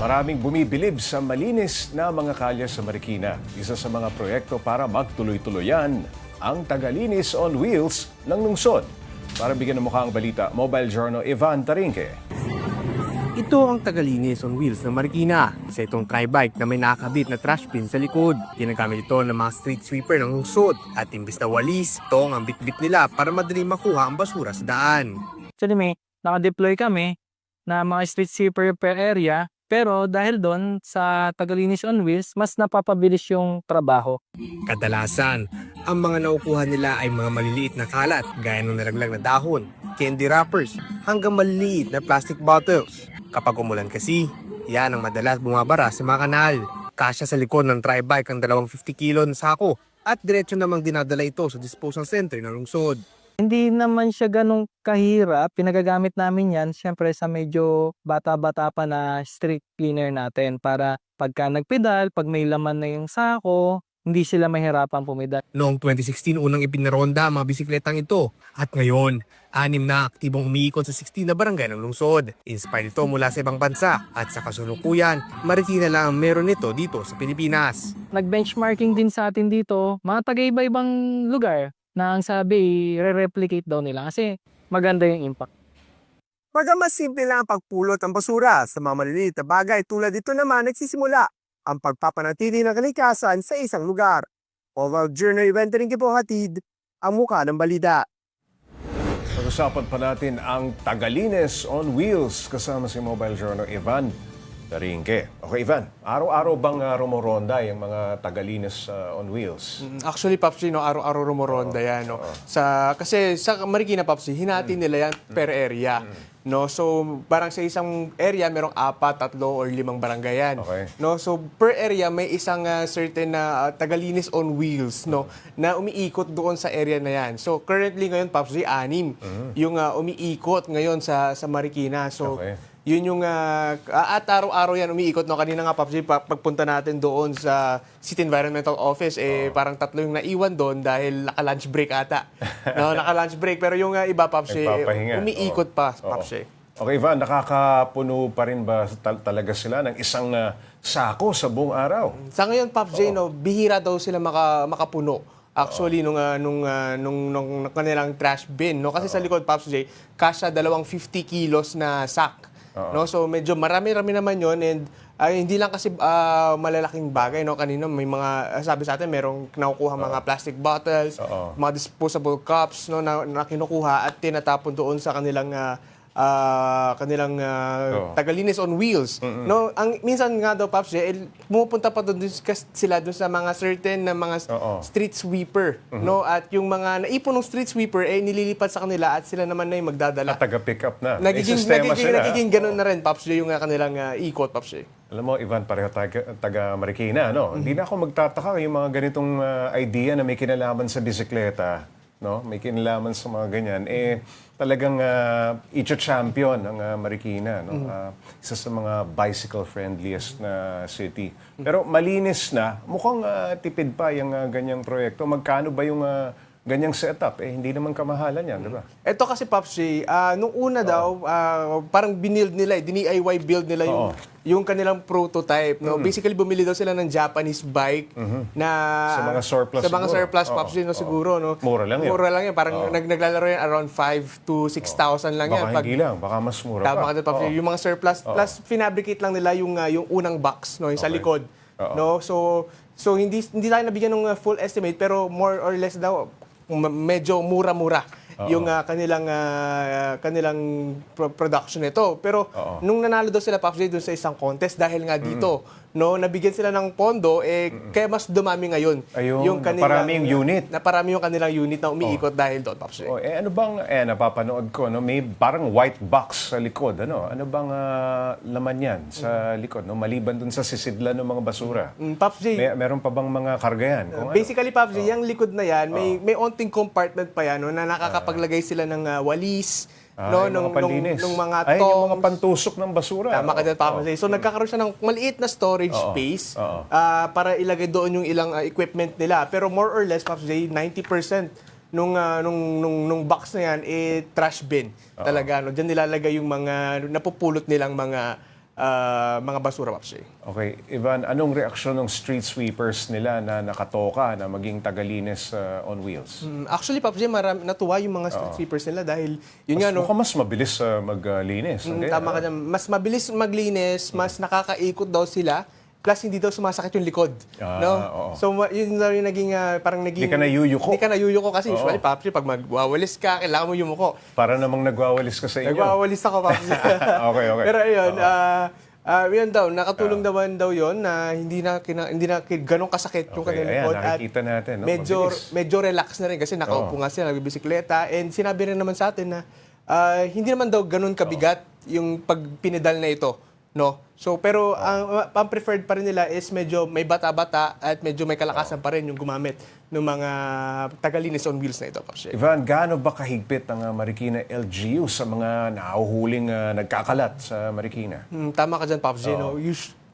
Maraming bumibilib sa malinis na mga kalye sa Marikina. Isa sa mga proyekto para magtuloy-tuloyan ang tagalinis on wheels ng lungsod. Para bigyan ng mukha ang balita, Mobile Journal Ivan Tarinque. Ito ang tagalinis on wheels ng Marikina. Isa itong tri-bike na may nakakabit na trash bin sa likod. Ginagamit ito ng mga street sweeper ng lungsod. At imbis na walis, ito ang bit-bit nila para madali makuha ang basura sa daan. Actually, may naka-deploy kami na mga street sweeper per area. Pero dahil doon sa tagalinis on wheels, mas napapabilis yung trabaho. Kadalasan, ang mga nakukuha nila ay mga maliliit na kalat gaya ng nalaglag na dahon, candy wrappers, hanggang maliliit na plastic bottles. Kapag umulan kasi, yan ang madalas bumabara sa mga kanal. Kasya sa likod ng tri-bike ang 250 kilo na sako at diretso namang dinadala ito sa disposal center ng lungsod. Hindi naman siya ganong kahirap. Pinagagamit namin yan, syempre sa medyo bata-bata pa na street cleaner natin para pagka nagpedal, pag may laman na yung sako, hindi sila mahirapan pumedal. Noong 2016, unang ipinaronda ang mga bisikletang ito. At ngayon, 6 na aktibong umiikot sa 16 na barangay ng lungsod. Inspired ito mula sa ibang bansa at sa kasalukuyan, Marikina lang ang meron nito dito sa Pilipinas. Nag-benchmarking din sa atin dito, mga taga-iba-ibang lugar na ang sabi, re-replicate daw nila kasi maganda yung impact. Mas simple lang ang pagpulot ng basura sa mga maliliit na bagay tulad dito naman nagsisimula ang pagpapanatili ng kalikasan sa isang lugar. Mobile Journal Ivan Tarinque po hatid ang mukha ng balita. Pag-usapan pa natin ang tagalinis on wheels kasama si Mobile Journal Ivan Tarinque. Okay, Ivan, araw-araw bang rumoronda yung mga tagalinis on wheels? Actually, Papsi, no, araw-araw rumoronda yan. No? Kasi sa Marikina, Papsi, hinati nila yan per area. No? So, parang sa isang area, merong 4, 3, or 5 barangay yan. Okay. No? So, per area, may isang certain na tagalinis on wheels no? Na umiikot doon sa area na yan. So, currently ngayon, Papsi, 6 yung umiikot ngayon sa Marikina. So, Okay. yun yung, at araw-araw yan umiikot. No? Kanina nga, Papsi, pagpunta natin doon sa City Environmental Office, parang 3 yung naiwan doon dahil naka-lunch break ata. No? Naka-lunch break. Pero yung iba, Papsi, Nagpapahinga. umiikot pa, Oo. Papsi. Okay, Ivan, nakakapuno pa rin ba talaga sila ng isang sako sa buong araw? Sa ngayon, Papsi, no, bihira daw sila makapuno. Actually, nung kanilang trash bin. No? Kasi sa likod, Papsi, kasya 250 kilos na sack. No, so medyo marami-rami naman 'yon and hindi lang kasi malalaking bagay no kanina may mga sabi sa atin merong kinukuha mga plastic bottles, mga disposable cups no na kinukuha at tinatapon doon sa kanilang tagalinis on wheels. No, ang minsan nga daw Paps, pumupunta pa doon sila doon sa mga certain na mga street sweeper, no? At yung mga naipon ng street sweeper nililipat sa kanila at sila naman na yung magdadala. At taga-pick up na. Nagiging ganun na rin Paps yung kanilang ikot Paps. Alam mo, Ivan, pareho taga Marikina, no? Hindi na ako magtataka yung mga ganitong idea na may kinalaman sa bisikleta, no? May kinalaman sa mga ganyan. Talagang champion ng Marikina, no? Isa sa mga bicycle-friendliest na city. Pero malinis na, mukhang tipid pa yung ganyang proyekto. Magkano ba yung ganyang setup? Hindi naman kamahalan yan, di ba? Ito kasi, Papsi, nung una daw, parang binild nila, DIY build nila yung kanilang prototype. No? Basically, bumili daw sila ng Japanese bike na Sa mga surplus Sa mga siguro. surplus, Papsi, no, siguro. No? Mura lang yun. Mura lang yun. Parang naglalaro yan around 5,000 to 6,000 lang yan. Baka hindi lang, baka mas mura Tama pa. ka, Papsi. Yung mga surplus, plus finabricate lang nila yung unang box, no, yung sa likod. No? So hindi tayo nabigyan ng full estimate, pero more or less daw, medyo mura-mura yung kanilang production nito. Pero nung nanalo daw sila Paps doon sa isang contest dahil nga dito, no, nabigyan sila ng pondo kaya mas dumami ngayon Ayun, naparami yung unit. Naparami yung kanilang unit na umiikot dahil doon Paps. Ano bang napapanood ko, no? May parang white box sa likod, ano? Ano bang laman yan sa likod, no? Maliban dun sa sisidlan ng mga basura. Paps, Meron pa bang mga karga yan? Kung basically, Paps, yung likod na yan, may onting compartment pa yan, no, na nakakapaglagay sila ng walis, no, yung mga panlinis. nung mga Ay, yung mga tongs. pantusok ng basura. Tama ka dyan, Papa. So, nagkakaroon siya ng maliit na storage space para ilagay doon yung ilang equipment nila. Pero more or less, Papa, 90% nung box na yan, trash bin. Talaga, no? Diyan nilalagay yung mga napupulot nilang mga mga basura, Pops Jay. Okay, Ivan, anong reaksyon ng street sweepers nila na nakatoka na maging tagalinis on wheels? Actually, Pops Jay, natuwa yung mga street sweepers nila dahil yun nga, no, Mukhang mas mabilis maglinis. Okay? tama ka dyan. Mas mabilis maglinis, mas nakakaikot daw sila, plus hindi daw sumasakit yung likod. No? oo. So, yun daw yung naging, parang naging... Di ka nayuyuko. Hindi ka nayuyuko kasi usually, Pops Jay, pag magwawalis ka, kailangan mo yumuko. Para namang nagwawalis ka sa inyo. Nagwawalis ako, Pops Jay. Okay. Pero ayun, yun daw, nakatulong naman daw yun na hindi na ganong kasakit yung Okay, kanilang ayan, likod. At nakikita natin. No? Mabilis. medyo relax na rin kasi nakaupo nga sila, nagbibisikleta. And sinabi rin naman sa atin na hindi naman daw ganon kabigat yung pagpinedal na ito. No? So, pero ang preferred pa rin nila is medyo may bata-bata at medyo may kalakasan pa rin yung gumamit ng mga tagalinis on wheels na ito, Pops Jay. Ivan, gaano ba kahigpit ang Marikina LGU sa mga nahuhuling nagkakalat sa Marikina? Tama ka dyan, Pops Jay. No?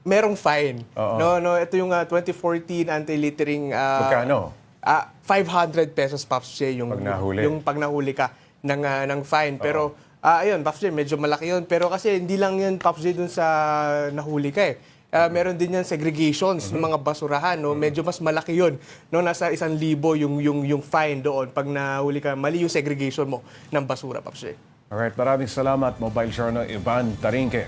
Merong fine. No, ito yung 2014 anti-littering. Magkano? 500 pesos, Pops Jay, yung Pag nahuli. yung pag nahuli ka ng fine. Pero ayun, Pops Jay, medyo malaki yun. Pero kasi hindi lang yan, Pops Jay, dun sa nahuli ka eh. Meron din yan segregations ng mga basurahan, no? Medyo mas malaki yun, no? Nasa 1,000 yung fine doon pag nahuli ka, mali yung segregation mo ng basura, Pops Jay. Alright, maraming salamat, Mobile Journal Ivan Tarinque.